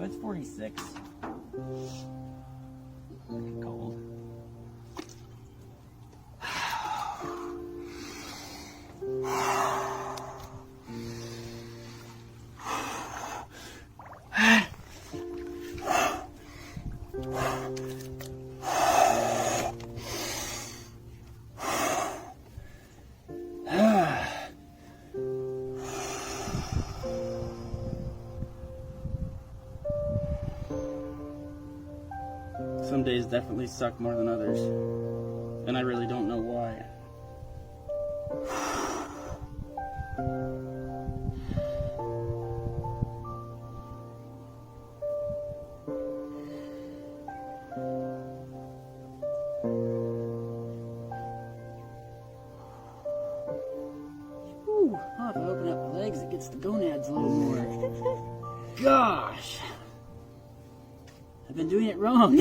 so it's 46. Looking cold. Some days definitely suck more than others, and I really don't know why. Whew, I'll have to open up my legs, it gets the gonads a little more. Gosh! I've been doing it wrong.